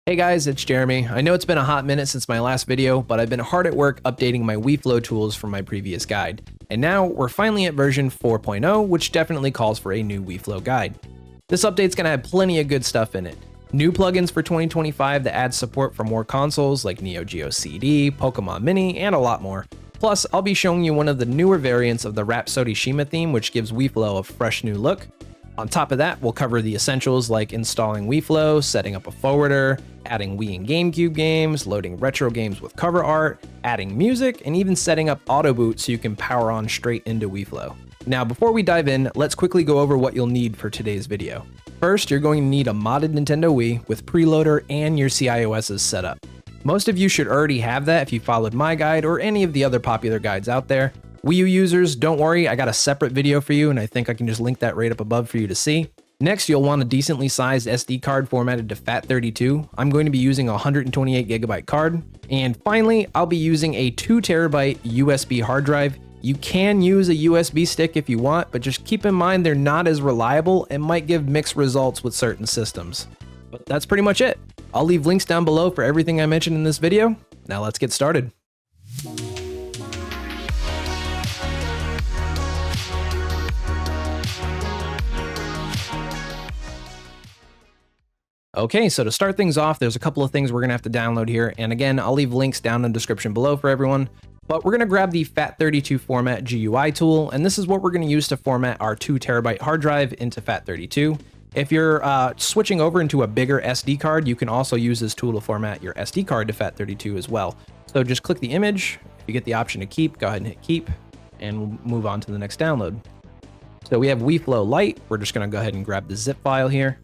Hey guys, it's Jeremy. I know it's been a hot minute since my last video, but I've been hard at work updating my Wiiflow tools from my previous guide. And now we're finally at version 4.0, which definitely calls for a new Wiiflow guide. This update's gonna have plenty of good stuff in it. New plugins for 2025 that add support for more consoles like Neo Geo CD, Pokemon Mini, and a lot more. Plus, I'll be showing you one of the newer variants of the Rhapsody Shima theme, which gives Wiiflow a fresh new look. On top of that, we'll cover the essentials like installing Wiiflow, setting up a forwarder, adding Wii and GameCube games, loading retro games with cover art, adding music, and even setting up auto boot so you can power on straight into Wiiflow. Now, before we dive in, let's quickly go over what you'll need for today's video. First, you're going to need a modded Nintendo Wii with preloader and your CIOSs set up. Most of you should already have that if you followed my guide or any of the other popular guides out there. Wii U users, don't worry, I got a separate video for you and I think I can just link that right up above for you to see. Next, you'll want a decently sized SD card formatted to FAT32. I'm going to be using a 128GB card. And finally, I'll be using a 2TB USB hard drive. You can use a USB stick if you want, but just keep in mind they're not as reliable and might give mixed results with certain systems. But that's pretty much it. I'll leave links down below for everything I mentioned in this video. Now let's get started. Okay, so to start things off, there's a couple of things we're gonna have to download here. And again, I'll leave links down in the description below for everyone. But we're gonna grab the FAT32 format GUI tool, and this is what we're gonna use to format our 2TB hard drive into FAT32. If you're switching over into a bigger SD card, you can also use this tool to format your SD card to FAT32 as well. So just click the image. If you get the option to keep, go ahead and hit keep, and we'll move on to the next download. So we have Wiiflow Lite. We're just gonna go ahead and grab the zip file here.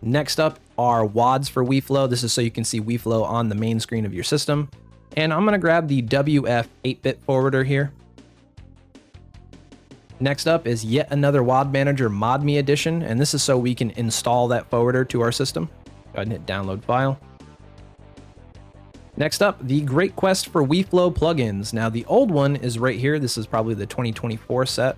Next up are WADs for Wiiflow. This is so you can see Wiiflow on the main screen of your system. And I'm gonna grab the WF 8-bit forwarder here. Next up is yet another WAD Manager ModMe edition, and this is so we can install that forwarder to our system. Go ahead and hit download file. Next up, the Great Quest for Wiiflow plugins. Now the old one is right here. This is probably the 2024 set.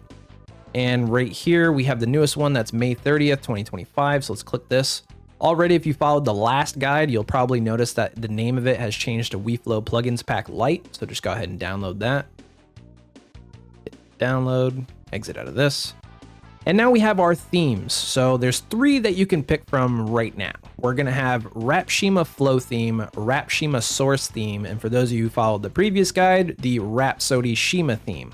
And right here, we have the newest one that's May 30th, 2025. So let's click this. Already, if you followed the last guide, you'll probably notice that the name of it has changed to Wiiflow Plugins Pack Lite. So just go ahead and download that. Hit download, exit out of this. And now we have our themes. So there's 3 that you can pick from right now. We're gonna have Rhapshima Flow theme, Rhapshima Source theme, and for those of you who followed the previous guide, the Rhapsody Shima theme.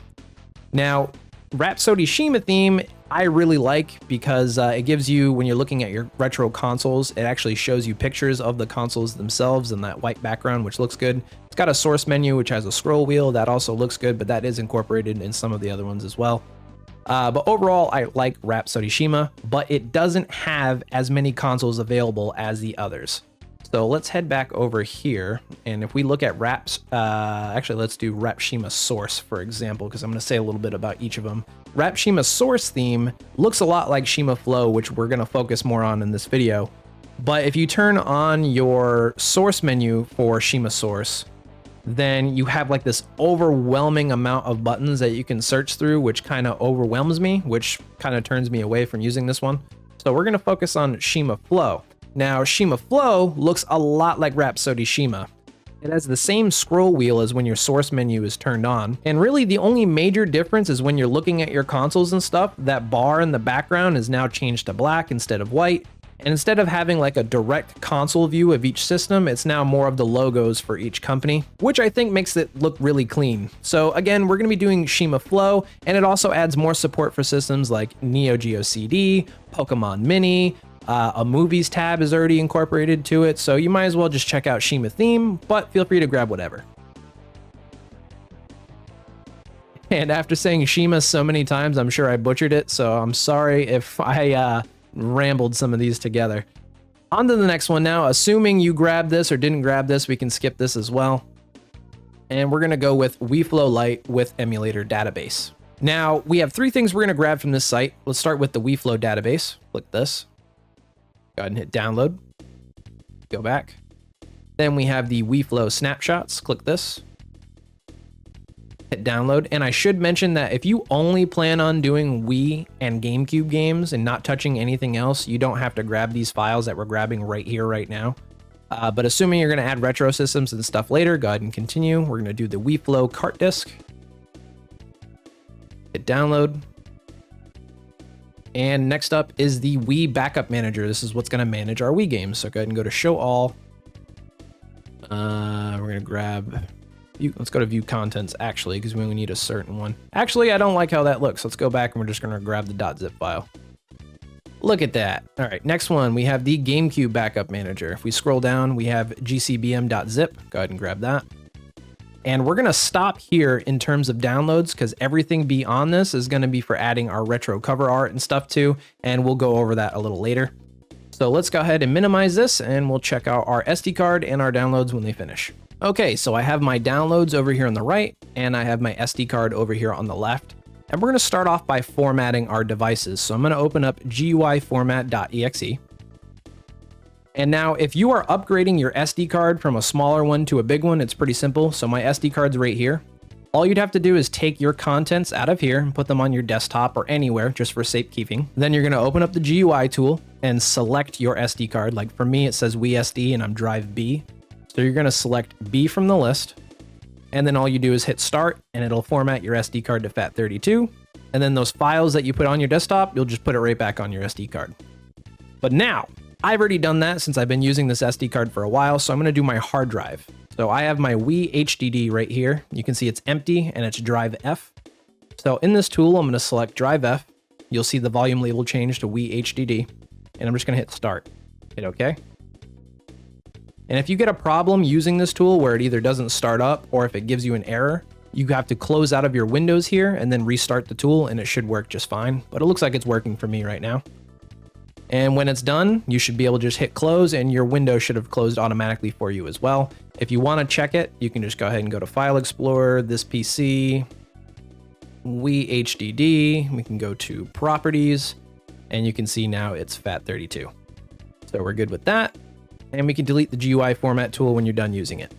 Now, Rhapsody Shima theme I really like because it gives you, when you're looking at your retro consoles, it actually shows you pictures of the consoles themselves in that white background, which looks good. It's got a source menu which has a scroll wheel that also looks good, but that is incorporated in some of the other ones as well. But overall, I like Rhapsody Shima, but it doesn't have as many consoles available as the others. So let's head back over here, and if we look at actually let's do Rhapshima Source, for example, because I'm going to say a little bit about each of them. Rhapshima Source theme looks a lot like Shima Flow, which we're going to focus more on in this video. But if you turn on your source menu for Shima Source, then you have like this overwhelming amount of buttons that you can search through, which kind of overwhelms me, which kind of turns me away from using this one. So we're going to focus on Shima Flow. Now, Shima Flow looks a lot like Rhapsody Shima. It has the same scroll wheel as when your source menu is turned on. And really the only major difference is when you're looking at your consoles and stuff, that bar in the background is now changed to black instead of white. And instead of having like a direct console view of each system, it's now more of the logos for each company, which I think makes it look really clean. So again, we're gonna be doing Shima Flow, and it also adds more support for systems like Neo Geo CD, Pokemon Mini, a movies tab is already incorporated to it, so you might as well just check out Shima theme, but feel free to grab whatever. And after saying Shima so many times, I'm sure I butchered it, so I'm sorry if I rambled some of these together. On to the next one now. Assuming you grabbed this or didn't grab this, we can skip this as well. And we're gonna go with Wiiflow Lite with emulator database. Now, we have 3 things we're gonna grab from this site. Let's start with the Wiiflow database. Click this. Go ahead and hit download. Go back. Then we have the Wiiflow snapshots. Click this. hit download. And I should mention that if you only plan on doing Wii and GameCube games and not touching anything else, you don't have to grab these files that we're grabbing right here, right now. But assuming you're going to add retro systems and stuff later, go ahead and continue. We're going to do the Wiiflow cart disk. Hit download. And next up is the Wii Backup Manager. This is what's going to manage our Wii games. So go ahead and go to Show All. We're going to grab... Let's go to View Contents, actually, because we only need a certain one. Actually, I don't like how that looks. Let's go back and we're just going to grab the .zip file. Look at that. All right, next one, we have the GameCube Backup Manager. If we scroll down, we have gcbm.zip. Go ahead and grab that. And we're going to stop here in terms of downloads because everything beyond this is going to be for adding our retro cover art and stuff too, and we'll go over that a little later. So let's go ahead and minimize this and we'll check out our SD card and our downloads when they finish. Okay, so I have my downloads over here on the right and I have my SD card over here on the left. And we're going to start off by formatting our devices. So I'm going to open up GUIformat.exe. And now if you are upgrading your SD card from a smaller one to a big one, it's pretty simple. So my SD card's right here. All you'd have to do is take your contents out of here and put them on your desktop or anywhere just for safekeeping. Then you're going to open up the GUI tool and select your SD card. Like for me, it says WiiSD and I'm drive B. So you're going to select B from the list. And then all you do is hit start and it'll format your SD card to FAT32. And then those files that you put on your desktop, you'll just put it right back on your SD card. But now, I've already done that since I've been using this SD card for a while, so I'm going to do my hard drive. So I have my Wii HDD right here. You can see it's empty and it's drive F. So in this tool, I'm going to select drive F. You'll see the volume label change to Wii HDD. And I'm just going to hit start. Hit OK. And if you get a problem using this tool where it either doesn't start up or if it gives you an error, you have to close out of your windows here and then restart the tool and it should work just fine. But it looks like it's working for me right now. And when it's done, you should be able to just hit close and your window should have closed automatically for you as well. If you want to check it, you can just go ahead and go to File Explorer, this PC, Wii HDD. We can go to Properties and you can see now it's FAT32. So we're good with that. And we can delete the GUI format tool when you're done using it.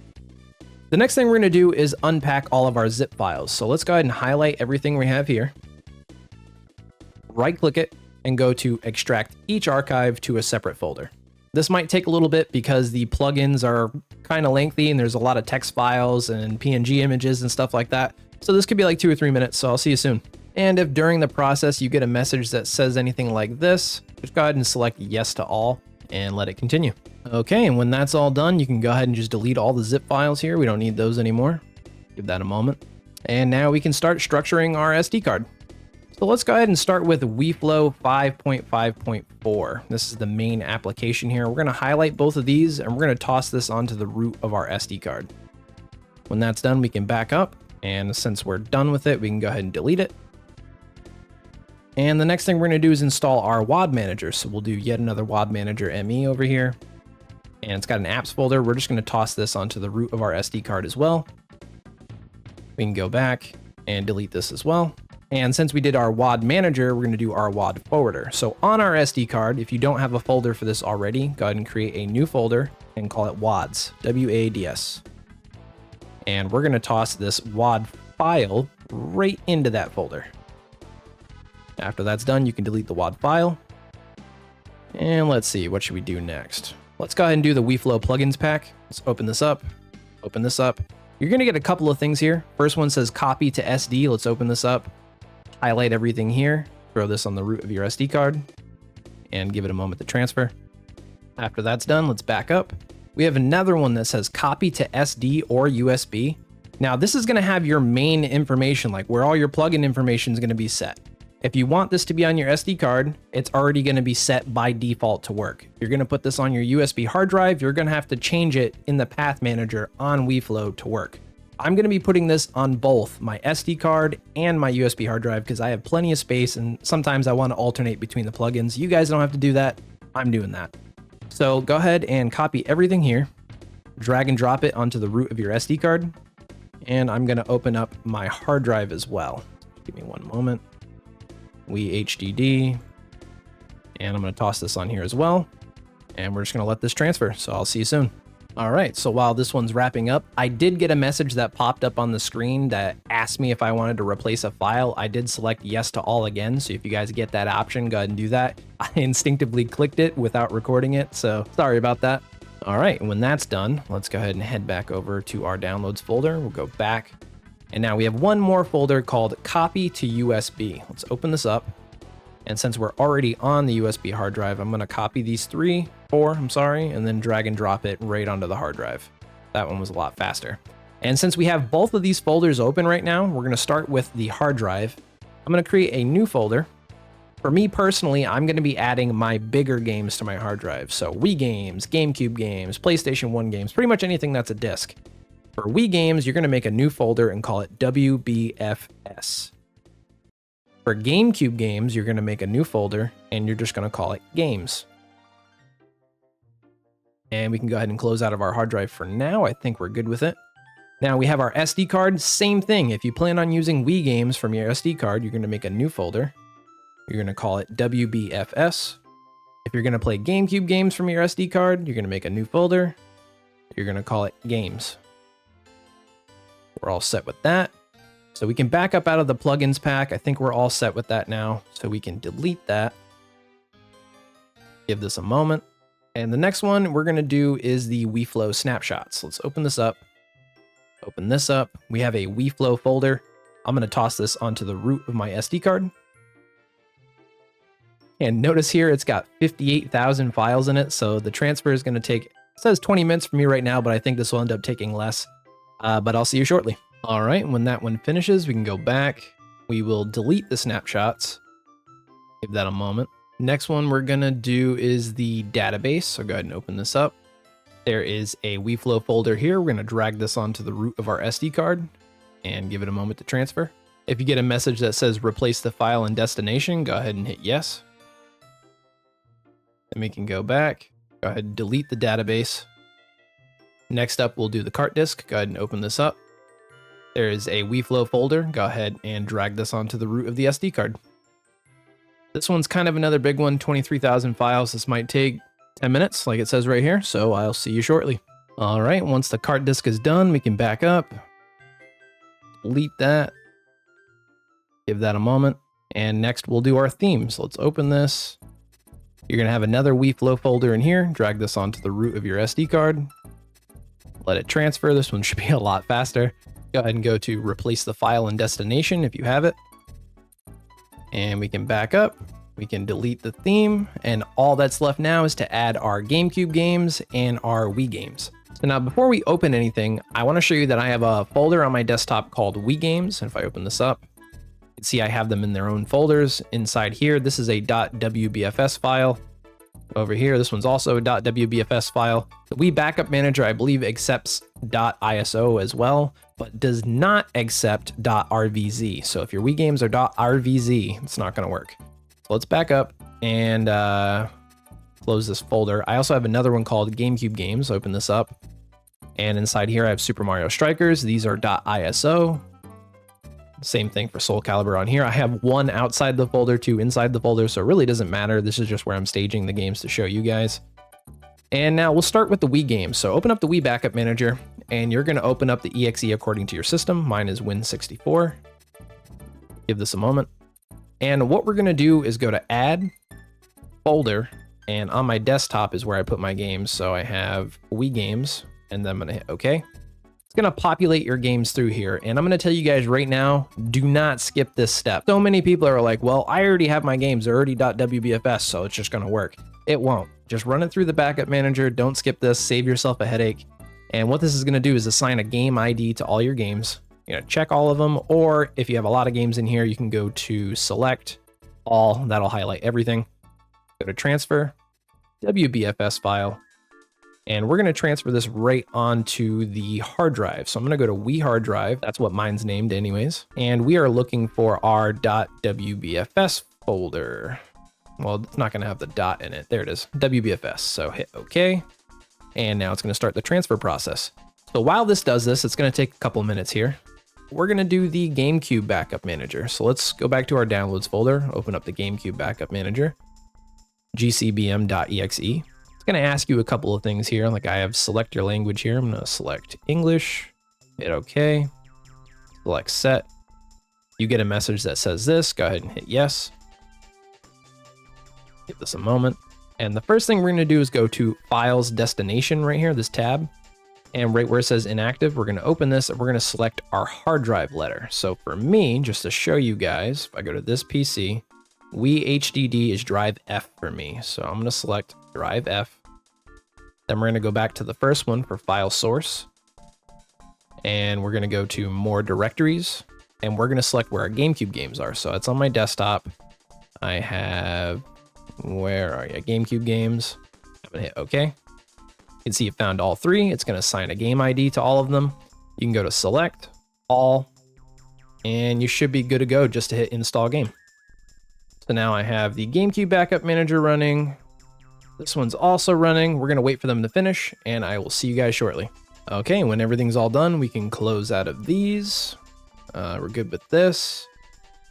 The next thing we're going to do is unpack all of our zip files. So let's go ahead and highlight everything we have here. Right click it and go to extract each archive to a separate folder. This might take a little bit because the plugins are kind of lengthy and there's a lot of text files and PNG images and stuff like that. So this could be like 2 or 3 minutes, so I'll see you soon. And if during the process you get a message that says anything like this, just go ahead and select yes to all and let it continue. Okay, and when that's all done, you can go ahead and just delete all the zip files here. We don't need those anymore. Give that a moment. And now we can start structuring our SD card. So let's go ahead and start with Wiiflow 5.5.4. This is the main application here. We're going to highlight both of these and we're going to toss this onto the root of our SD card. When that's done, we can back up. And since we're done with it, we can go ahead and delete it. And the next thing we're going to do is install our WAD manager. So we'll do yet another WAD manager ME over here. And it's got an apps folder. We're just going to toss this onto the root of our SD card as well. We can go back and delete this as well. And since we did our WAD manager, we're going to do our WAD forwarder. So on our SD card, if you don't have a folder for this already, go ahead and create a new folder and call it WADs, W-A-D-S. And we're going to toss this WAD file right into that folder. After that's done, you can delete the WAD file. And let's see, what should we do next? Let's go ahead and do the Wiiflow plugins pack. Let's open this up. Open this up. You're going to get a couple of things here. First one says copy to SD. Let's open this up. Highlight everything here. Throw this on the root of your SD card and give it a moment to transfer. After that's done, let's back up. We have another one that says copy to SD or USB. Now this is going to have your main information, like where all your plugin information is going to be set. If you want this to be on your SD card, it's already going to be set by default to work. If you're going to put this on your USB hard drive, you're going to have to change it in the path manager on Wiiflow to work. I'm going to be putting this on both my SD card and my USB hard drive because I have plenty of space and sometimes I want to alternate between the plugins. You guys don't have to do that. I'm doing that. So go ahead and copy everything here, drag and drop it onto the root of your SD card. And I'm going to open up my hard drive as well. Give me one moment. Wii HDD, and I'm going to toss this on here as well, and we're just going to let this transfer, so I'll see you soon. All right, so while this one's wrapping up, I did get a message that popped up on the screen that asked me if I wanted to replace a file. I did select yes to all again, so if you guys get that option, go ahead and do that. I instinctively clicked it without recording it, so sorry about that. All right, when that's done, let's go ahead and head back over to our downloads folder. We'll go back, and now we have one more folder called copy to USB. Let's open this up. And since we're already on the USB hard drive, I'm gonna copy these four, and then drag and drop it right onto the hard drive. That one was a lot faster. And since we have both of these folders open right now, we're gonna start with the hard drive. I'm gonna create a new folder. For me personally, I'm gonna be adding my bigger games to my hard drive. So Wii games, GameCube games, PlayStation 1 games, pretty much anything that's a disc. For Wii games, you're gonna make a new folder and call it WBFS. For GameCube games, you're going to make a new folder and you're just going to call it games. And we can go ahead and close out of our hard drive for now. I think we're good with it. Now we have our SD card, same thing. If you plan on using Wii games from your SD card, you're going to make a new folder. You're going to call it WBFS. If you're going to play GameCube games from your SD card, you're going to make a new folder. You're going to call it games. We're all set with that. So we can back up out of the plugins pack. I think we're all set with that now. So we can delete that. Give this a moment. And the next one we're going to do is the Wiiflow snapshots. Let's open this up. Open this up. We have a Wiiflow folder. I'm going to toss this onto the root of my SD card. And notice here it's got 58,000 files in it. So the transfer is going to take, it says 20 minutes for me right now, but I think this will end up taking less. But I'll see you shortly. All right, when that one finishes, we can go back. We will delete the snapshots. Give that a moment. Next one we're gonna do is the database. So go ahead and open this up. There is a Wiiflow folder here. We're gonna drag this onto the root of our SD card and give it a moment to transfer. If you get a message that says replace the file and destination, go ahead and hit yes. Then we can go back. Go ahead and delete the database. Next up, we'll do the cart disk. Go ahead and open this up. There is a Wiiflow folder. Go ahead and drag this onto the root of the SD card. This one's kind of another big one, 23,000 files. This might take 10 minutes, like it says right here, so I'll see you shortly. All right, once the cart disk is done, we can back up, delete that, give that a moment, and next we'll do our themes. Let's open this. You're gonna have another Wiiflow folder in here. Drag this onto the root of your SD card. Let it transfer. This one should be a lot faster. Go ahead and go to replace the file and destination if you have it. And we can back up. We can delete the theme. And all that's left now is to add our GameCube games and our Wii games. So now before we open anything, I want to show you that I have a folder on my desktop called Wii games. And if I open this up, you can see I have them in their own folders. Inside here, this is a .wbfs file. Over here, this one's also a .wbfs file. The Wii Backup Manager, I believe, accepts .iso as well, but does not accept .rvz. So if your Wii games are .rvz, it's not going to work. So let's back up and close this folder. I also have another one called GameCube Games. Open this up. And inside here, I have Super Mario Strikers. These are .iso. Same thing for Soul Calibur on here. I have one outside the folder, two inside the folder, so it really doesn't matter. This is just where I'm staging the games to show you guys. And now we'll start with the Wii games. So open up the Wii Backup Manager, and you're going to open up the exe according to your system. Mine is Win64. Give this a moment. And what we're going to do is go to Add, Folder, and on my desktop is where I put my games. So I have Wii games, and then I'm going to hit OK. It's going to populate your games through here. And I'm going to tell you guys right now, do not skip this step. So many people are like, well, I already have my games. They're already .wbfs, so it's just going to work. It won't. Just run it through the backup manager. Don't skip this. Save yourself a headache. And what this is going to do is assign a game ID to all your games. Check all of them. Or if you have a lot of games in here, you can go to select all. That'll highlight everything. Go to transfer, WBFS file. And we're going to transfer this right onto the hard drive. So I'm going to go to Wii hard drive. That's what mine's named anyways. And we are looking for our .wbfs folder. Well, it's not going to have the dot in it. There it is, WBFS. So hit OK. And now it's going to start the transfer process. So while this does this, it's going to take a couple minutes here. We're going to do the GameCube Backup Manager. So let's go back to our downloads folder, open up the GameCube Backup Manager, gcbm.exe. It's going to ask you a couple of things here. Like I have select your language here. I'm going to select English, hit OK, select set. You get a message that says this. Go ahead and hit yes. Give this a moment. And the first thing we're going to do is go to Files Destination right here, this tab. And right where it says inactive, we're going to open this and we're going to select our hard drive letter. So for me, just to show you guys, if I go to this PC, Wii HDD is drive F for me. So I'm going to select drive F. Then we're going to go back to the first one for file source. And we're going to go to more directories. And we're going to select where our GameCube games are. So it's on my desktop. I have, where are you? GameCube games. I'm going to hit OK. You can see it found all three. It's going to assign a game ID to all of them. You can go to select, all, and you should be good to go just to hit install game. So now I have the GameCube backup manager running. This one's also running. We're going to wait for them to finish, and I will see you guys shortly. Okay, when everything's all done, we can close out of these. We're good with this.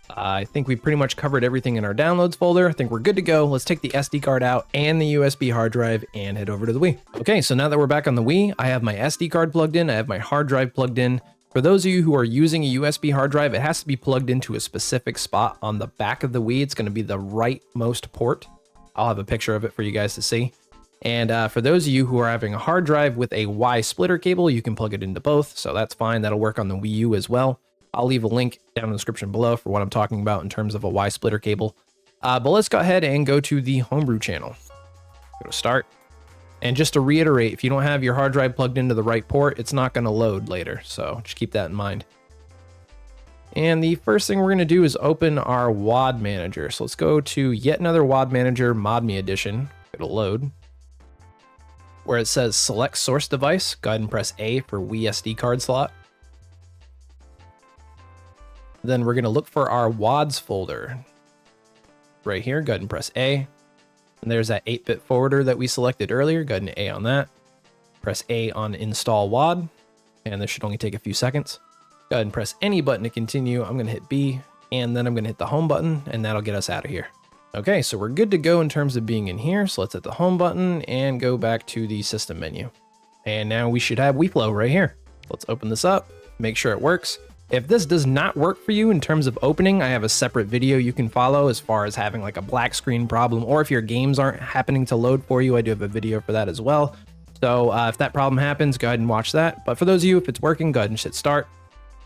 I think we pretty much covered everything in our downloads folder. I think we're good to go. Let's take the SD card out and the USB hard drive and head over to the Wii. Okay, so now that we're back on the Wii, I have my SD card plugged in. I have my hard drive plugged in. For those of you who are using a USB hard drive, it has to be plugged into a specific spot on the back of the Wii. It's going to be the rightmost port. I'll have a picture of it for you guys to see. And for those of you who are having a hard drive with a Y splitter cable, you can plug it into both. So that's fine. That'll work on the Wii U as well. I'll leave a link down in the description below for what I'm talking about in terms of a Y splitter cable. But let's go ahead and go to the homebrew channel. Go to start. And just to reiterate, if you don't have your hard drive plugged into the right port, it's not going to load later. So just keep that in mind. And the first thing we're going to do is open our WAD manager. So let's go to yet another WAD manager, ModMe edition. It'll load. Where it says select source device, go ahead and press A for Wii SD card slot. Then we're going to look for our WADs folder. Right here, go ahead and press A. And there's that 8-bit forwarder that we selected earlier. Go ahead and A on that. Press A on install WAD. And this should only take a few seconds. Go ahead and press any button to continue. I'm going to hit B. And then I'm going to hit the home button. And that'll get us out of here. Okay, so we're good to go in terms of being in here. So let's hit the home button and go back to the system menu. And now we should have Wiiflow right here. Let's open this up. Make sure it works. If this does not work for you in terms of opening, I have a separate video you can follow as far as having like a black screen problem, or if your games aren't happening to load for you, I do have a video for that as well. So if that problem happens, go ahead and watch that. But for those of you, if it's working, go ahead and hit start.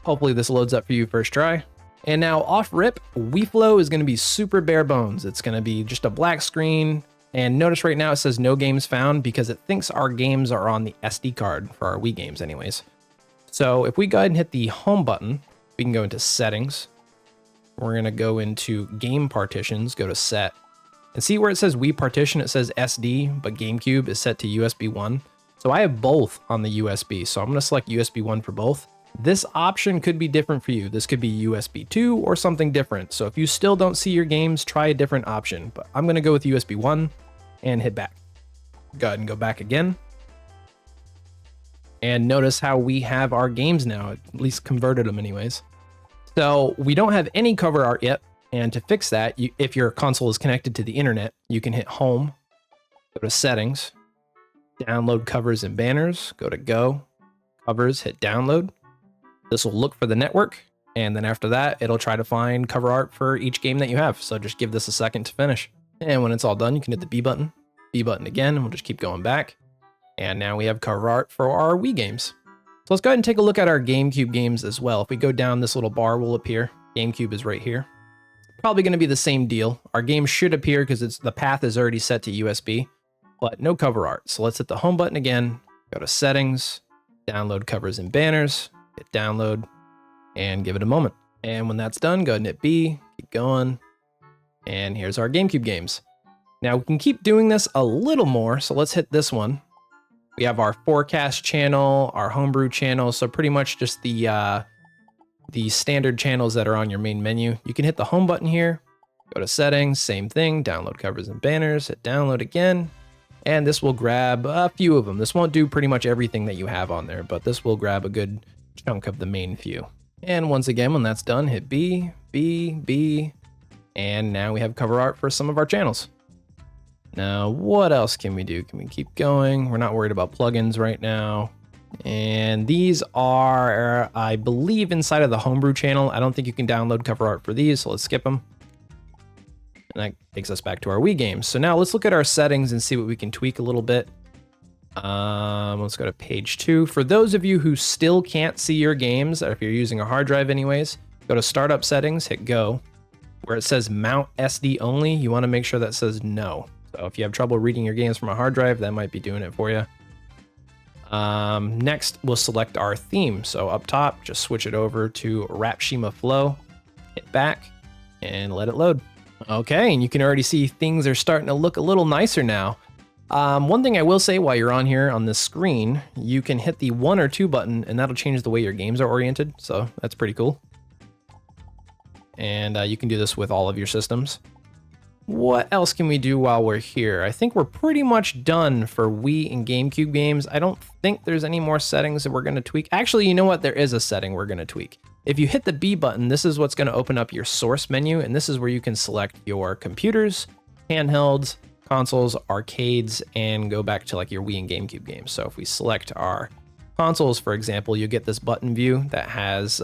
Hopefully this loads up for you first try. And now off rip, Wiiflow is going to be super bare bones. It's going to be just a black screen. And notice right now it says no games found because it thinks our games are on the SD card for our Wii games anyways. So if we go ahead and hit the home button, we can go into settings. We're going to go into game partitions, go to set, and see where it says Wii partition, it says SD, but GameCube is set to USB 1. So I have both on the USB. So I'm going to select USB 1 for both. This option could be different for you. This could be USB 2 or something different. So if you still don't see your games, try a different option, but I'm going to go with USB 1 and hit back. Go ahead and go back again. And notice how we have our games now, at least converted them anyways. So we don't have any cover art yet. And to fix that, if your console is connected to the internet, you can hit home, go to settings, download covers and banners, go to go, covers, hit download. This will look for the network. And then after that, it'll try to find cover art for each game that you have. So just give this a second to finish. And when it's all done, you can hit the B button again, and we'll just keep going back. And now we have cover art for our Wii games. So let's go ahead and take a look at our GameCube games as well. If we go down, this little bar will appear. GameCube is right here. Probably going to be the same deal. Our game should appear because the path is already set to USB, but no cover art. So let's hit the home button again, go to settings, download covers and banners, hit download, and give it a moment. And when that's done, go ahead and hit B, keep going. And here's our GameCube games. Now we can keep doing this a little more. So let's hit this one. We have our forecast channel, our homebrew channel. So pretty much just the standard channels that are on your main menu. You can hit the home button here, go to settings, same thing, download covers and banners, hit download again. And this will grab a few of them. This won't do pretty much everything that you have on there, but this will grab a good chunk of the main few. And once again, when that's done, hit B, B, B. And now we have cover art for some of our channels. Now, what else can we do? Can we keep going? We're not worried about plugins right now. And these are, I believe, inside of the homebrew channel. I don't think you can download cover art for these, so let's skip them. And that takes us back to our Wii games. So now let's look at our settings and see what we can tweak a little bit. Let's go to page 2. For those of you who still can't see your games, or if you're using a hard drive anyways, go to startup settings, hit go. Where it says mount SD only, you want to make sure that says no. So if you have trouble reading your games from a hard drive, that might be doing it for you. Next, we'll select our theme. So up top, just switch it over to Rapshima Flow, hit back, and let it load. Okay, and you can already see things are starting to look a little nicer now. One thing I will say while you're on here on this screen, you can hit the 1 or 2 button, and that'll change the way your games are oriented. So that's pretty cool. And you can do this with all of your systems. What else can we do while we're here? I think we're pretty much done for Wii and GameCube games. I don't think there's any more settings that we're going to tweak. Actually, you know what? There is a setting we're going to tweak. If you hit the B button, this is what's going to open up your source menu, and this is where you can select your computers, handhelds, consoles, arcades, and go back to like your Wii and GameCube games. So if we select our consoles, for example, you get this button view that has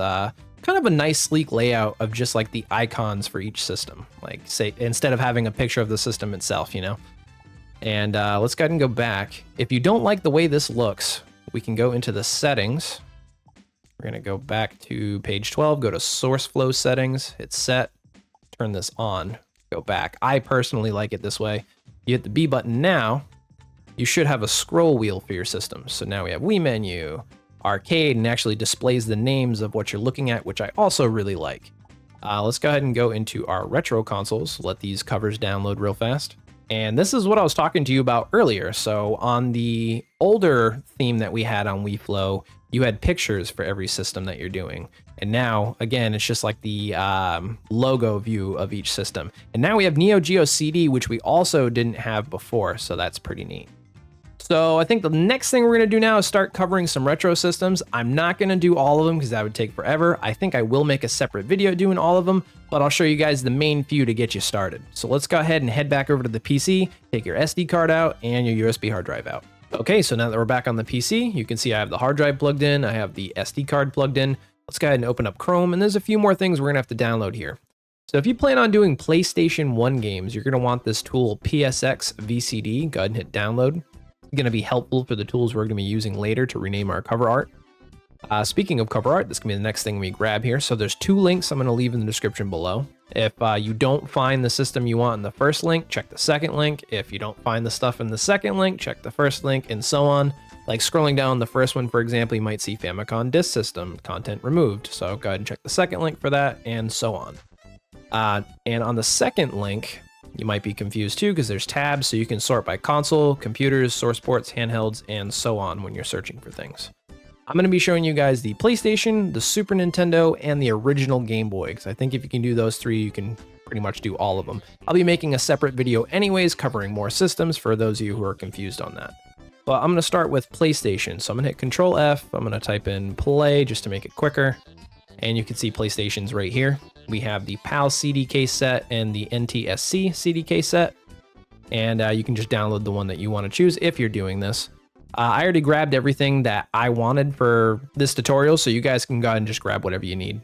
kind of a nice sleek layout of just like the icons for each system, like say instead of having a picture of the system itself, you know. And let's go ahead and go back. If you don't like the way this looks, we can go into the settings. We're gonna go back to page 12, go to source flow settings, hit set, turn this on, go back. I personally like it this way. You hit the B button now, you should have a scroll wheel for your system. So now we have Wii menu, arcade, and actually displays the names of what you're looking at, which I also really like. Let's go ahead and go into our retro consoles, let these covers download real fast. And this is what I was talking to you about earlier. So on the older theme that we had on Wiiflow, you had pictures for every system that you're doing. And now, again, it's just like the logo view of each system. And now we have Neo Geo CD, which we also didn't have before, so that's pretty neat. So I think the next thing we're going to do now is start covering some retro systems. I'm not going to do all of them because that would take forever. I think I will make a separate video doing all of them, but I'll show you guys the main few to get you started. So let's go ahead and head back over to the PC, take your SD card out and your USB hard drive out. Okay, so now that we're back on the PC, you can see I have the hard drive plugged in, I have the SD card plugged in. Let's go ahead and open up Chrome, and there's a few more things we're going to have to download here. So if you plan on doing PlayStation 1 games, you're going to want this tool PSX VCD. Go ahead and hit download. Going to be helpful for the tools we're going to be using later to rename our cover art. Speaking of cover art, this can be the next thing we grab here. So there's 2 links I'm going to leave in the description below. If you don't find the system you want in the first link, check the second link. If you don't find the stuff in the second link, check the first link, and so on. Like scrolling down the first one, for example, you might see Famicom Disk System, content removed. So go ahead and check the second link for that, and so on. And on the second link, you might be confused too because there's tabs, so you can sort by console, computers, source ports, handhelds, and so on when you're searching for things. I'm going to be showing you guys the PlayStation, the Super Nintendo, and the original Game Boy, because I think if you can do those 3, you can pretty much do all of them. I'll be making a separate video anyways, covering more systems for those of you who are confused on that. But I'm going to start with PlayStation, so I'm going to hit Control F, I'm going to type in play just to make it quicker, and you can see PlayStation's right here. We have the PAL CDK set and the NTSC CDK set, and you can just download the one that you want to choose if you're doing this. I already grabbed everything that I wanted for this tutorial, so you guys can go ahead and just grab whatever you need.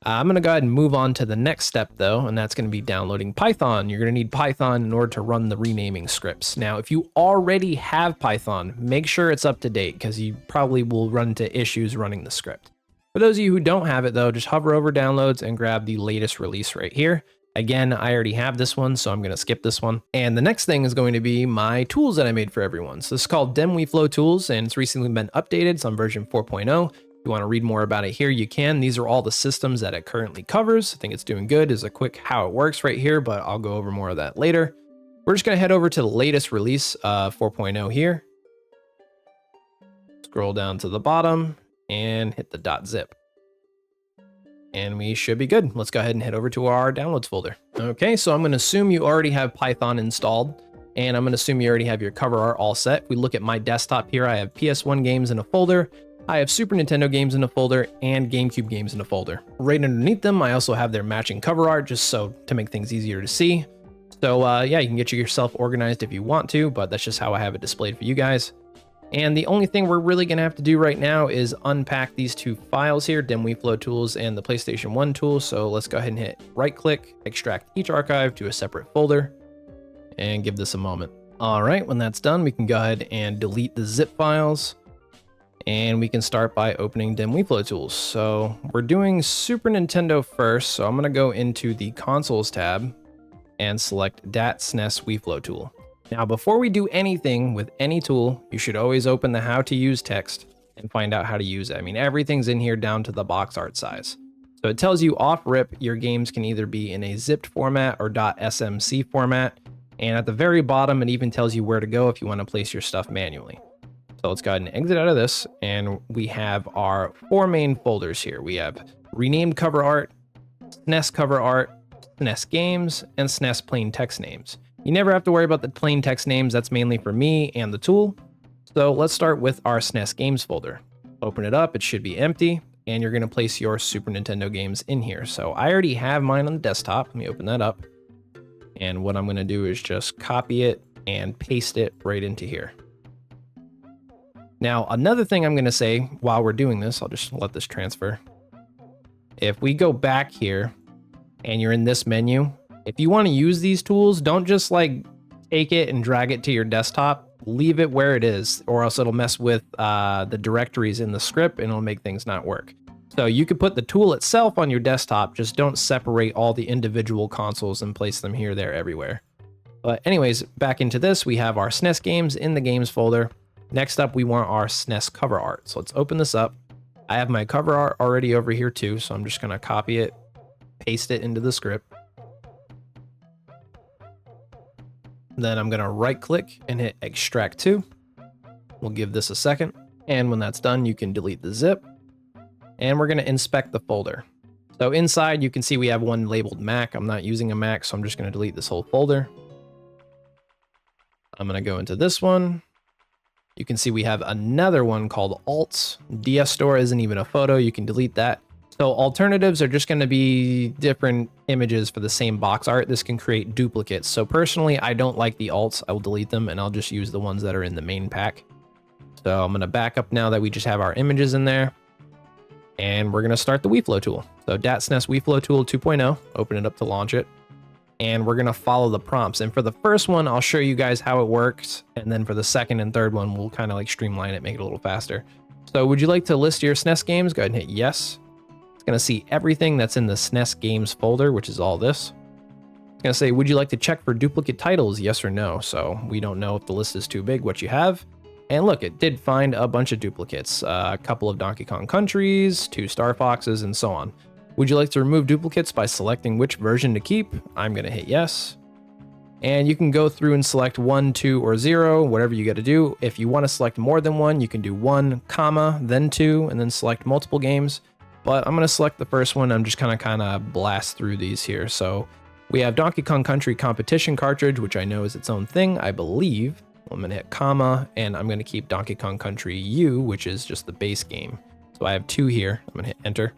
I'm going to go ahead and move on to the next step though, and that's going to be downloading Python. You're going to need Python in order to run the renaming scripts. Now, if you already have Python, make sure it's up to date because you probably will run into issues running the script. For those of you who don't have it though, just hover over downloads and grab the latest release right here. Again, I already have this one, so I'm going to skip this one. And the next thing is going to be my tools that I made for everyone. So this is called DEM Wiiflow Tools, and it's recently been updated. It's on version 4.0. If you want to read more about it here, you can. These are all the systems that it currently covers. I think it's doing good. Is a quick how it works right here, but I'll go over more of that later. We're just going to head over to the latest release, 4.0 here. Scroll down to the bottom and hit the .zip. And we should be good. Let's go ahead and head over to our downloads folder. Okay, so I'm going to assume you already have Python installed, and I'm going to assume you already have your cover art all set. If we look at my desktop here, I have PS1 games in a folder, I have Super Nintendo games in a folder, and GameCube games in a folder. Right underneath them, I also have their matching cover art, just so to make things easier to see. So yeah, you can get yourself organized if you want to, but that's just how I have it displayed for you guys. And the only thing we're really gonna have to do right now is unpack these two files here, DEM Wiiflow Tools and the PlayStation 1 tool. So let's go ahead and hit right click, extract each archive to a separate folder, and give this a moment. All right, when that's done, we can go ahead and delete the zip files. And we can start by opening DEM Wiiflow Tools. So we're doing Super Nintendo first. So I'm gonna go into the Consoles tab and select DAT SNES Wiiflow Tool. Now, before we do anything with any tool, you should always open the how to use text and find out how to use it. I mean, everything's in here down to the box art size. So it tells you off rip, your games can either be in a zipped format or .smc format. And at the very bottom, it even tells you where to go if you want to place your stuff manually. So let's go ahead and exit out of this, and we have our 4 main folders here. We have renamed cover art, SNES cover art, SNES games, and SNES plain text names. You never have to worry about the plain text names. That's mainly for me and the tool. So let's start with our SNES games folder. Open it up, it should be empty, and you're gonna place your Super Nintendo games in here. So I already have mine on the desktop. Let me open that up. And what I'm gonna do is just copy it and paste it right into here. Now, another thing I'm gonna say while we're doing this, I'll just let this transfer. If we go back here and you're in this menu, if you wanna use these tools, don't just like take it and drag it to your desktop, leave it where it is, or else it'll mess with the directories in the script and it'll make things not work. So you could put the tool itself on your desktop, just don't separate all the individual consoles and place them here, there, everywhere. But anyways, back into this, we have our SNES games in the games folder. Next up, we want our SNES cover art. So let's open this up. I have my cover art already over here too, so I'm just gonna copy it, paste it into the script. Then I'm gonna right click and hit extract to. We'll give this a second. And when that's done, you can delete the zip. And we're gonna inspect the folder. So inside, you can see we have one labeled Mac. I'm not using a Mac, so I'm just gonna delete this whole folder. I'm gonna go into this one. You can see we have another one called Alts. DS Store isn't even a photo, you can delete that. So alternatives are just gonna be different images for the same box art. This can create duplicates. So personally, I don't like the alts. I will delete them and I'll just use the ones that are in the main pack. So I'm gonna back up now that we just have our images in there. And we're gonna start the Wiiflow tool. So DAT SNES Wiiflow Tool 2.0, open it up to launch it. And we're gonna follow the prompts. And for the first one, I'll show you guys how it works. And then for the second and third one, we'll kind of like streamline it, make it a little faster. So would you like to list your SNES games? Go ahead and hit yes. It's gonna see everything that's in the SNES games folder, which is all this. It's gonna say, would you like to check for duplicate titles? Yes or no. So we don't know if the list is too big, what you have. And look, it did find a bunch of duplicates, a couple of Donkey Kong Countries, 2 Star Foxes, and so on. Would you like to remove duplicates by selecting which version to keep? I'm gonna hit yes. And you can go through and select 1, 2, or 0, whatever you gotta do. If you wanna select more than one, you can do 1, comma, then 2, and then select multiple games. But I'm gonna select the first one. I'm just kinda blast through these here. So we have Donkey Kong Country Competition cartridge, which I know is its own thing, I believe. I'm gonna hit comma, and I'm gonna keep Donkey Kong Country U, which is just the base game. So I have 2 here. I'm gonna hit enter.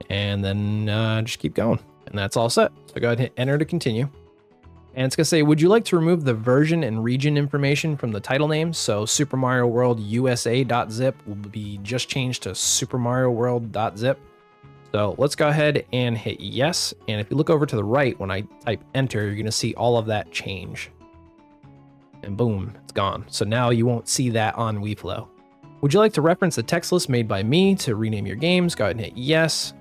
And then just keep going. And that's all set. So go ahead and hit enter to continue. And it's gonna say, would you like to remove the version and region information from the title name? So Super Mario World USA.zip will be just changed to Super Mario World.zip. So let's go ahead and hit yes. And if you look over to the right, when I type enter, you're gonna see all of that change. And boom, it's gone. So now you won't see that on Wiiflow. Would you like to reference the text list made by me to rename your games? Go ahead and hit yes.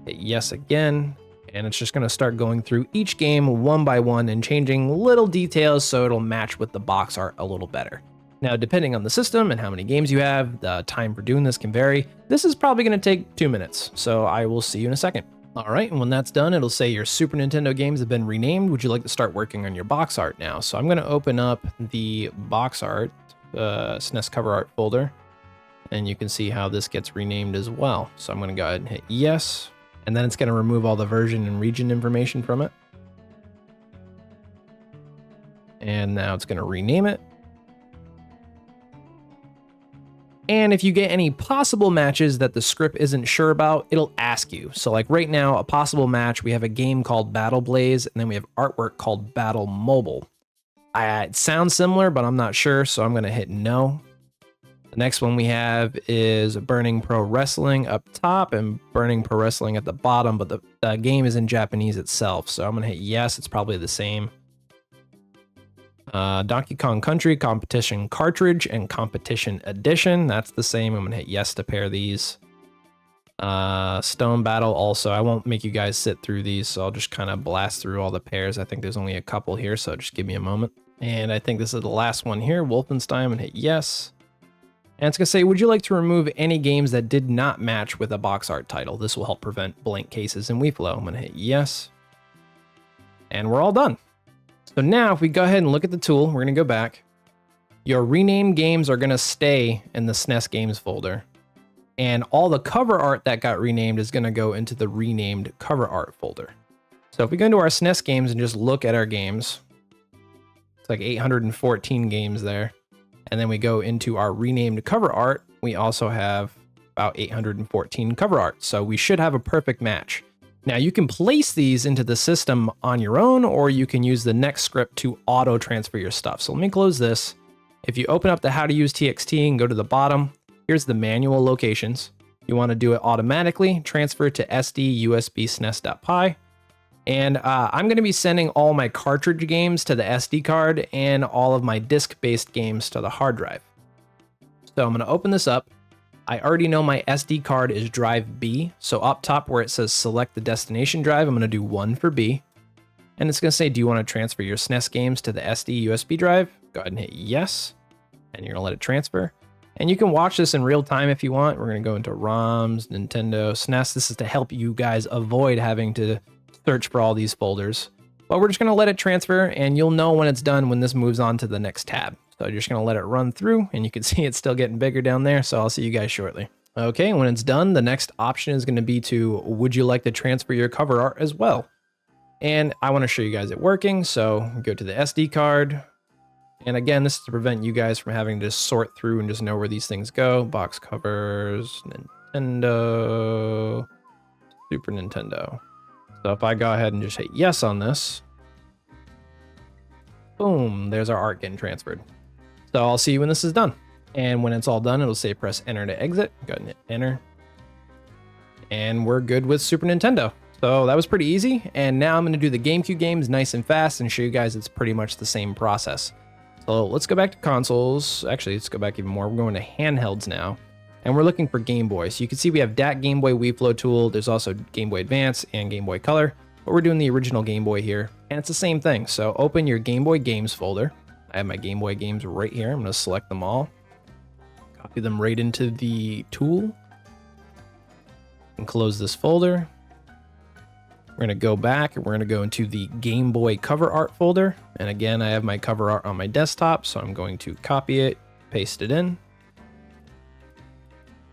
Hit yes again. And it's just gonna start going through each game one by one and changing little details so it'll match with the box art a little better. Now, depending on the system and how many games you have, the time for doing this can vary. This is probably gonna take 2 minutes, so I will see you in a second. All right, and when that's done, it'll say your Super Nintendo games have been renamed. Would you like to start working on your box art now? So I'm gonna open up the box art, SNES cover art folder, and you can see how this gets renamed as well. So I'm gonna go ahead and hit yes, and then it's gonna remove all the version and region information from it. And now it's gonna rename it. And if you get any possible matches that the script isn't sure about, it'll ask you. So like right now, a possible match, we have a game called Battle Blaze, and then we have artwork called Battle Mobile. It sounds similar, but I'm not sure, so I'm gonna hit no. The next one we have is Burning Pro Wrestling up top and Burning Pro Wrestling at the bottom, but the game is in Japanese itself, so I'm gonna hit yes, it's probably the same. Donkey Kong Country Competition Cartridge and Competition Edition, that's the same. I'm gonna hit yes to pair these. Stone Battle also, I won't make you guys sit through these, so I'll just kind of blast through all the pairs. I think there's only a couple here, so just give me a moment. And I think this is the last one here, Wolfenstein, and hit yes. And it's gonna say, would you like to remove any games that did not match with a box art title? This will help prevent blank cases in Wiiflow. I'm gonna hit yes. And we're all done. So now if we go ahead and look at the tool, we're gonna go back. Your renamed games are gonna stay in the SNES games folder. And all the cover art that got renamed is gonna go into the renamed cover art folder. So if we go into our SNES games and just look at our games, it's like 814 games there. And then we go into our renamed cover art, we also have about 814 cover art. So we should have a perfect match. Now you can place these into the system on your own, or you can use the next script to auto transfer your stuff. So let me close this. If you open up the how to use TXT and go to the bottom, here's the manual locations. You want to do it automatically, transfer to SD USB SNES.py. And I'm going to be sending all my cartridge games to the SD card and all of my disk-based games to the hard drive. So I'm going to open this up. I already know my SD card is drive B. So up top where it says select the destination drive, I'm going to do 1 for B. And it's going to say, do you want to transfer your SNES games to the SD USB drive? Go ahead and hit yes. And you're going to let it transfer. And you can watch this in real time if you want. We're going to go into ROMs, Nintendo, SNES. This is to help you guys avoid having to search for all these folders. But we're just going to let it transfer, and you'll know when it's done when this moves on to the next tab. So you're just going to let it run through, and you can see it's still getting bigger down there. So I'll see you guys shortly. Okay, when it's done, the next option is going to be to, would you like to transfer your cover art as well? And I want to show you guys it working. So go to the SD card. And again, this is to prevent you guys from having to sort through and just know where these things go. Box covers, Nintendo, Super Nintendo. So if I go ahead and just hit yes on this, boom, there's our art getting transferred. So I'll see you when this is done. And when it's all done, it'll say press enter to exit. Go ahead and hit enter. And we're good with Super Nintendo. So that was pretty easy. And now I'm going to do the GameCube games nice and fast and show you guys it's pretty much the same process. So let's go back to consoles. Actually, let's go back even more. We're going to handhelds now. And we're looking for Game Boy. So you can see we have that Game Boy Wiiflow tool. There's also Game Boy Advance and Game Boy Color. But we're doing the original Game Boy here. And it's the same thing. So open your Game Boy games folder. I have my Game Boy games right here. I'm going to select them all. Copy them right into the tool. And close this folder. We're going to go back and we're going to go into the Game Boy cover art folder. And again, I have my cover art on my desktop. So I'm going to copy it, paste it in.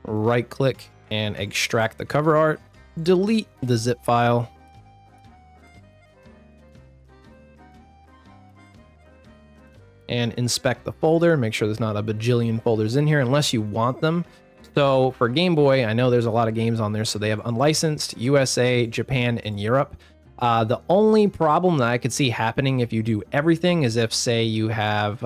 Right click and extract the cover art, delete the zip file, and inspect the folder. Make sure there's not a bajillion folders in here unless you want them. So for Game Boy, I know there's a lot of games on there. So they have unlicensed, USA, Japan, and Europe. The only problem that I could see happening if you do everything is if, say, you have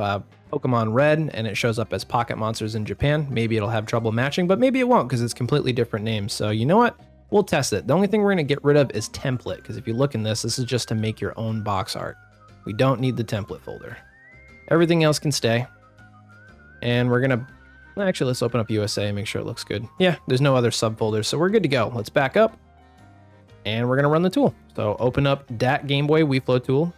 Pokemon Red and it shows up as Pocket Monsters in Japan. Maybe it'll have trouble matching, but maybe it won't because it's completely different names. So you know what? We'll test it. The only thing we're going to get rid of is template, because if you look in this is just to make your own box art. We don't need the template folder. Everything else can stay. And we're going to... Actually, let's open up USA and make sure it looks good. Yeah, there's no other subfolders, so we're good to go. Let's back up. And we're going to run the tool. So open up that Game Boy Wiiflow tool.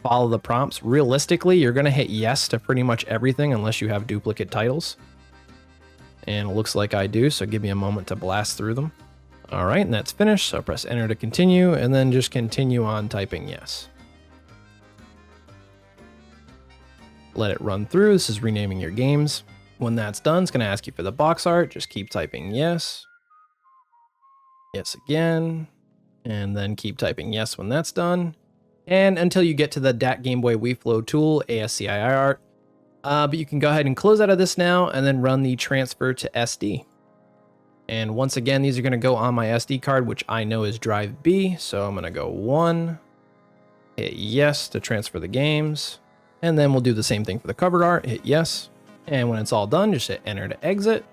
Follow the prompts. Realistically, you're going to hit yes to pretty much everything unless you have duplicate titles. And it looks like I do, so give me a moment to blast through them. All right, and that's finished. So press enter to continue, and then just continue on typing yes. Let it run through. This is renaming your games. When that's done, it's going to ask you for the box art. Just keep typing yes. Yes again. And then keep typing yes when that's done. And until you get to the DAT Game Boy Wiiflow tool, ASCII art. But you can go ahead and close out of this now and then run the transfer to SD. And once again, these are going to go on my SD card, which I know is drive B. So I'm going to go 1, hit yes to transfer the games. And then we'll do the same thing for the cover art, hit yes. And when it's all done, just hit enter to exit.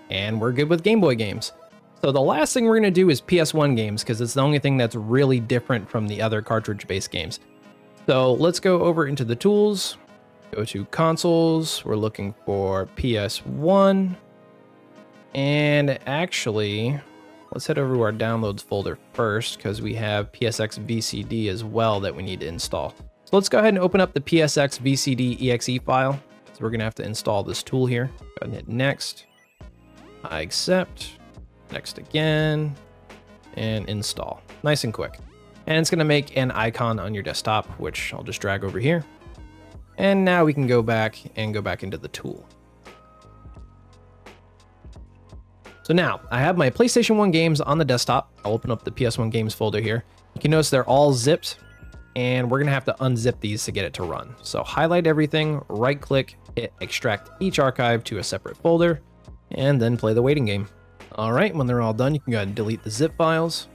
And we're good with Game Boy games. So the last thing we're going to do is PS1 games, because it's the only thing that's really different from the other cartridge-based games. So let's go over into the tools, go to consoles. We're looking for PS1. And actually, let's head over to our downloads folder first, because we have PSX VCD as well that we need to install. So let's go ahead and open up the PSX VCD exe file. So we're going to have to install this tool here. Go ahead and hit next. I accept. Next again. And install. Nice and quick. And it's going to make an icon on your desktop, which I'll just drag over here. And now we can go back into the tool. So now I have my PlayStation 1 games on the desktop. I'll open up the PS1 games folder here. You can notice they're all zipped, and we're going to have to unzip these to get it to run. So highlight everything, right click, hit extract each archive to a separate folder, and then play the waiting game. All right, when they're all done, you can go ahead and delete the zip files.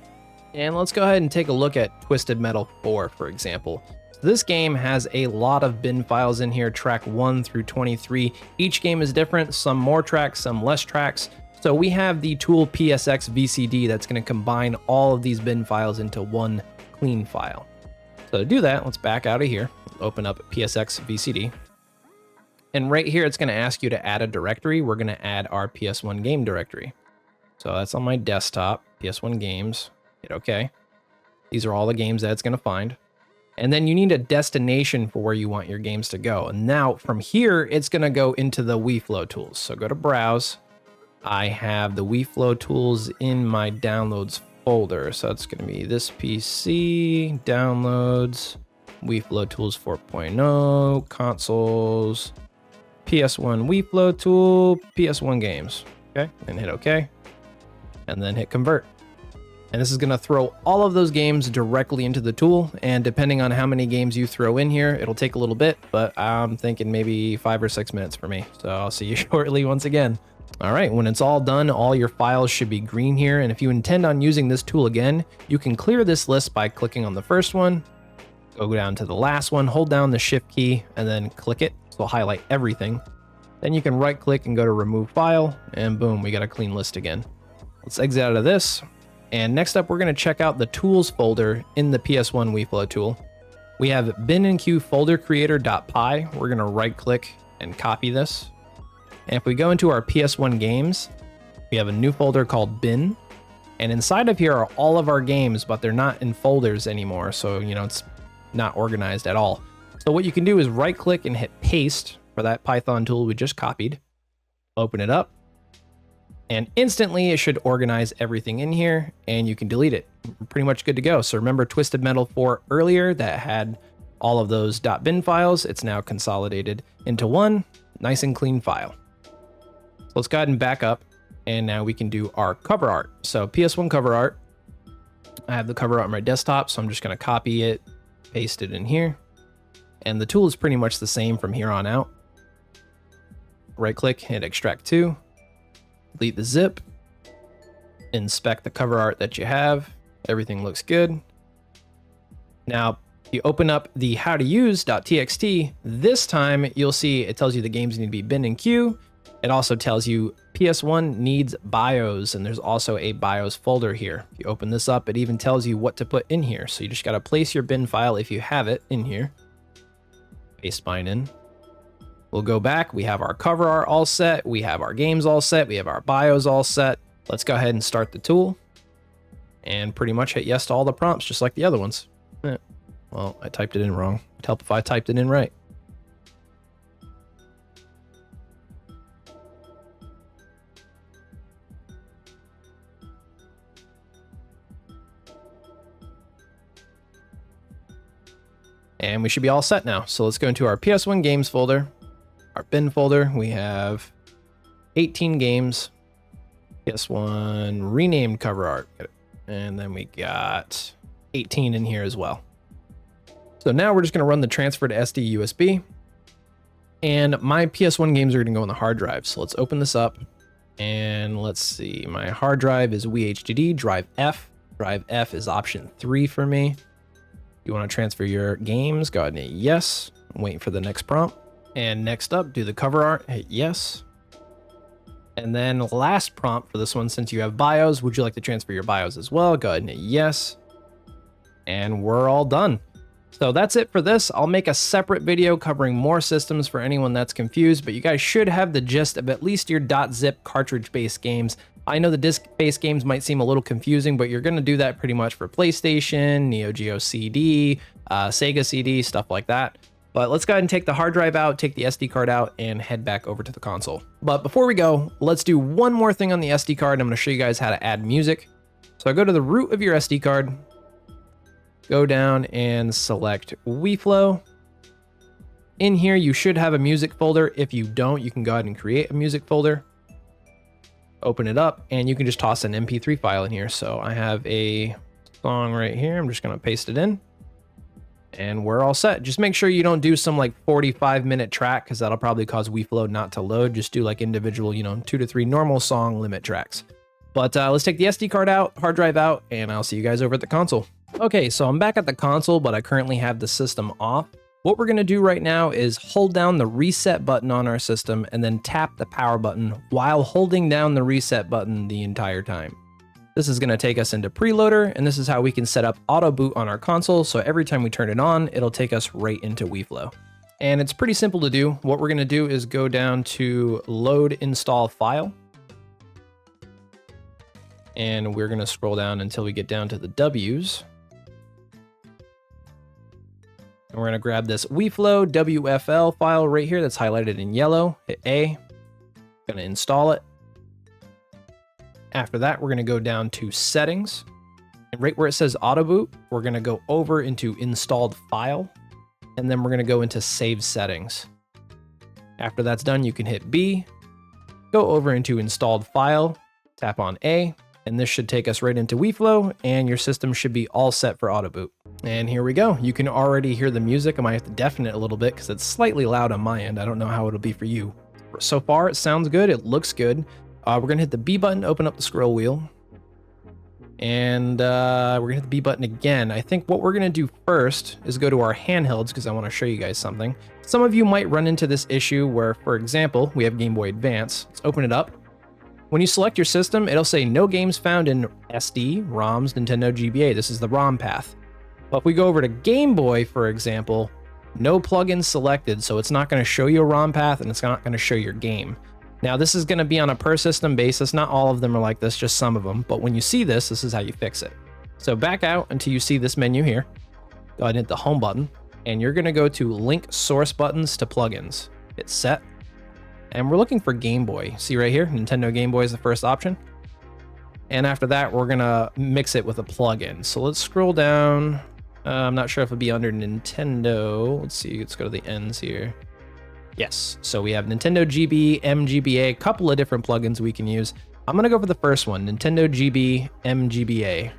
And let's go ahead and take a look at Twisted Metal 4, for example. So this game has a lot of bin files in here, track 1 through 23. Each game is different, some more tracks, some less tracks. So we have the tool PSX VCD that's going to combine all of these bin files into one clean file. So to do that, let's back out of here, open up PSX VCD. And right here, it's going to ask you to add a directory. We're going to add our PS1 game directory. So that's on my desktop, PS1 games, hit OK. These are all the games that it's going to find. And then you need a destination for where you want your games to go. And now from here, it's going to go into the Wiiflow Tools. So go to Browse. I have the Wiiflow Tools in my downloads folder. So it's going to be this PC, downloads, Wiiflow Tools 4.0, consoles, PS1 Wiiflow Tool, PS1 games. Okay, and hit OK. And then hit convert. And this is going to throw all of those games directly into the tool. And depending on how many games you throw in here, it'll take a little bit, but I'm thinking maybe 5 or 6 minutes for me. So I'll see you shortly once again. All right, when it's all done, all your files should be green here. And if you intend on using this tool again, you can clear this list by clicking on the first one, go down to the last one, hold down the shift key, and then click it. So it'll highlight everything. Then you can right click and go to remove file, and boom, we got a clean list again. Let's exit out of this. And next up, we're going to check out the tools folder in the PS1 Wiiflow tool. We have bin and queue folder creator.py. We're going to right click and copy this. And if we go into our PS1 games, we have a new folder called bin. And inside of here are all of our games, but they're not in folders anymore. So, it's not organized at all. So what you can do is right click and hit paste for that Python tool we just copied. Open it up. And instantly it should organize everything in here and you can delete it. We're pretty much good to go. So remember Twisted Metal 4 earlier that had all of those .bin files. It's now consolidated into one nice and clean file. So let's go ahead and back up. And now we can do our cover art. So PS1 cover art. I have the cover art on my desktop, so I'm just going to copy it, paste it in here. And the tool is pretty much the same from here on out. Right click, hit extract to. Delete the zip, inspect the cover art that you have. Everything looks good. Now, you open up the how to use.txt. This time you'll see it tells you the games need to be bin and queue. It also tells you PS1 needs BIOS, and there's also a BIOS folder here. If you open this up, it even tells you what to put in here. So you just got to place your bin file if you have it in here. Paste mine in. We'll go back. We have our cover art all set. We have our games all set. We have our BIOS all set. Let's go ahead and start the tool and pretty much hit yes to all the prompts, just like the other ones. Well, I typed it in wrong. It'd help if I typed it in right. And we should be all set now. So let's go into our PS1 games folder. Our bin folder, we have 18 games, PS1 renamed cover art, and then we got 18 in here as well. So now we're just going to run the transfer to SD USB. And my PS1 games are gonna go on the hard drive. So let's open this up and let's see. My hard drive is Wii HDD, drive F. Drive F is option 3 for me. You wanna transfer your games, go ahead and hit yes. I'm waiting for the next prompt. And next up, do the cover art, hit yes. And then last prompt for this one, since you have BIOS, would you like to transfer your BIOS as well? Go ahead and hit yes. And we're all done. So that's it for this. I'll make a separate video covering more systems for anyone that's confused, but you guys should have the gist of at least your .zip cartridge-based games. I know the disc-based games might seem a little confusing, but you're gonna do that pretty much for PlayStation, Neo Geo CD, Sega CD, stuff like that. But let's go ahead and take the hard drive out, take the SD card out, and head back over to the console. But before we go, let's do one more thing on the SD card. I'm gonna show you guys how to add music. So I go to the root of your SD card, go down and select Wiiflow. In here, you should have a music folder. If you don't, you can go ahead and create a music folder. Open it up, and you can just toss an MP3 file in here. So I have a song right here. I'm just gonna paste it in. And we're all set. Just make sure you don't do some like 45-minute track, because that'll probably cause Wiiflow not to load. Just do like individual, 2 to 3 normal song limit tracks. But let's take the SD card out, hard drive out, and I'll see you guys over at the console. Okay, so I'm back at the console, but I currently have the system off. What we're gonna do right now is hold down the reset button on our system and then tap the power button while holding down the reset button the entire time. This is gonna take us into preloader, and this is how we can set up auto boot on our console, so every time we turn it on, it'll take us right into Wiiflow. And it's pretty simple to do. What we're gonna do is go down to load install file, and we're gonna scroll down until we get down to the W's. And we're gonna grab this Wiiflow WFL file right here that's highlighted in yellow, hit A, gonna install it. After that, we're gonna go down to settings, and right where it says auto boot, we're gonna go over into installed file, and then we're gonna go into save settings. After that's done, you can hit B, go over into installed file, tap on A, and this should take us right into Wiiflow, and your system should be all set for auto boot. And here we go. You can already hear the music. I might have to deafen it a little bit because it's slightly loud on my end. I don't know how it'll be for you. So far, it sounds good. It looks good. We're gonna hit the B button, open up the scroll wheel. And we're gonna hit the B button again. I think what we're gonna do first is go to our handhelds because I wanna show you guys something. Some of you might run into this issue where, for example, we have Game Boy Advance. Let's open it up. When you select your system, it'll say no games found in SD, ROMs, Nintendo GBA. This is the ROM path. But if we go over to Game Boy, for example, no plugins selected, so it's not gonna show you a ROM path and it's not gonna show your game. Now, this is gonna be on a per system basis. Not all of them are like this, just some of them. But when you see this, this is how you fix it. So back out until you see this menu here. Go ahead and hit the home button, and you're gonna go to link source buttons to plugins. Hit set, and we're looking for Game Boy. See right here, Nintendo Game Boy is the first option. And after that, we're gonna mix it with a plugin. So let's scroll down. I'm not sure if it'll be under Nintendo. Let's see, let's go to the ends here. Yes, so we have Nintendo GB, MGBA, a couple of different plugins we can use. I'm gonna go for the first one, Nintendo GB, MGBA.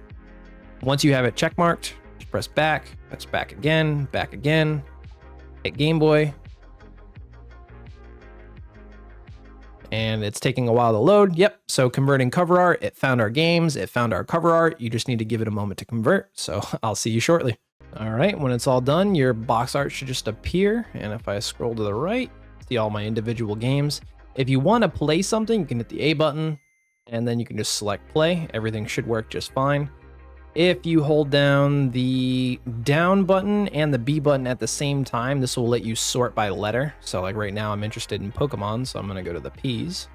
Once you have it checkmarked, just press back again, hit Game Boy. And it's taking a while to load. Yep, so converting cover art, it found our games, it found our cover art. You just need to give it a moment to convert. So I'll see you shortly. All right, when it's all done, your box art should just appear. And if I scroll to the right, see all my individual games. If you want to play something, you can hit the A button and then you can just select play. Everything should work just fine. If you hold down the down button and the B button at the same time, this will let you sort by letter. So like right now I'm interested in Pokemon, so I'm gonna go to the P's.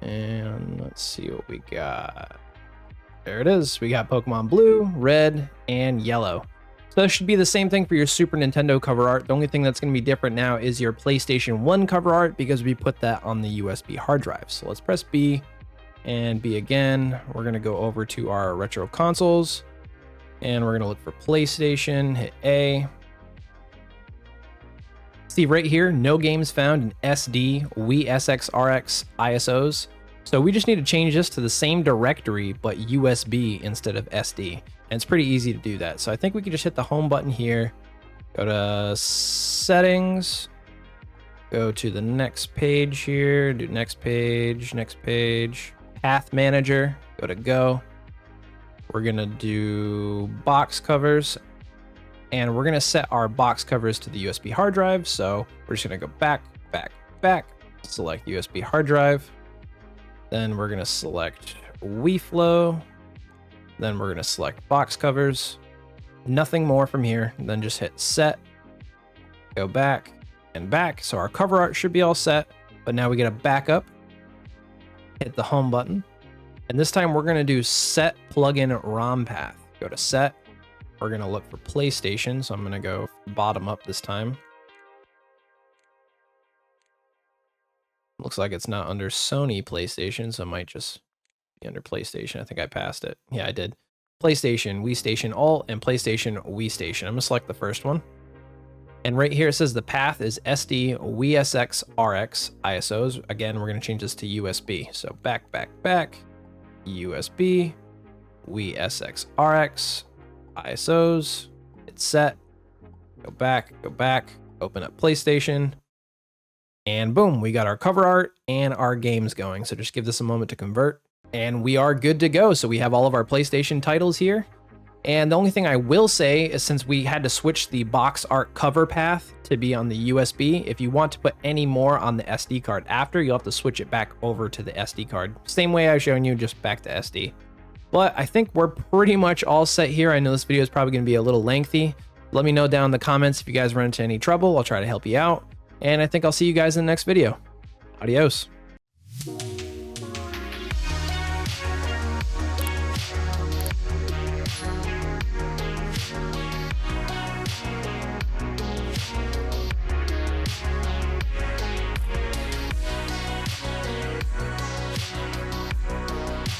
And let's see what we got. There it is. We got Pokemon Blue, Red, and Yellow. So that should be the same thing for your Super Nintendo cover art. The only thing that's gonna be different now is your PlayStation 1 cover art because we put that on the USB hard drive. So let's press B. And B again. We're gonna go over to our retro consoles and we're gonna look for PlayStation, hit A. See right here, no games found in SD, Wii SXRX ISOs. So we just need to change this to the same directory, but USB instead of SD. And it's pretty easy to do that. So I think we can just hit the home button here Go to settings, go to the next page here, do next page, path manager, go to go. We're gonna do box covers, and we're gonna set our box covers to the USB hard drive. So we're just gonna go back, select USB hard drive. Then we're gonna select Wiiflow. Then we're gonna select box covers. Nothing more from here. Then just hit set, go back and back. So our cover art should be all set, but now we get a backup. Hit the home button. And this time we're gonna do set plugin ROM path. Go to set. We're gonna look for PlayStation. So I'm gonna go bottom up this time. Looks like it's not under Sony PlayStation, so it might just be under PlayStation. I think I passed it. Yeah, I did. PlayStation, Wii Station Alt, and PlayStation Wii Station. I'm gonna select the first one. And right here it says the path is SD WiiSX RX ISOs. Again, we're gonna change this to USB. So back, USB, WiiSX RX ISOs. Hit set. Go back, open up PlayStation. And boom, we got our cover art and our games going. So just give this a moment to convert. And we are good to go. So we have all of our PlayStation titles here. And the only thing I will say is, since we had to switch the box art cover path to be on the USB, if you want to put any more on the SD card after, you'll have to switch it back over to the SD card. Same way I've shown you, just back to SD. But I think we're pretty much all set here. I know this video is probably going to be a little lengthy. Let me know down in the comments if you guys run into any trouble. I'll try to help you out. And I think I'll see you guys in the next video. Adios.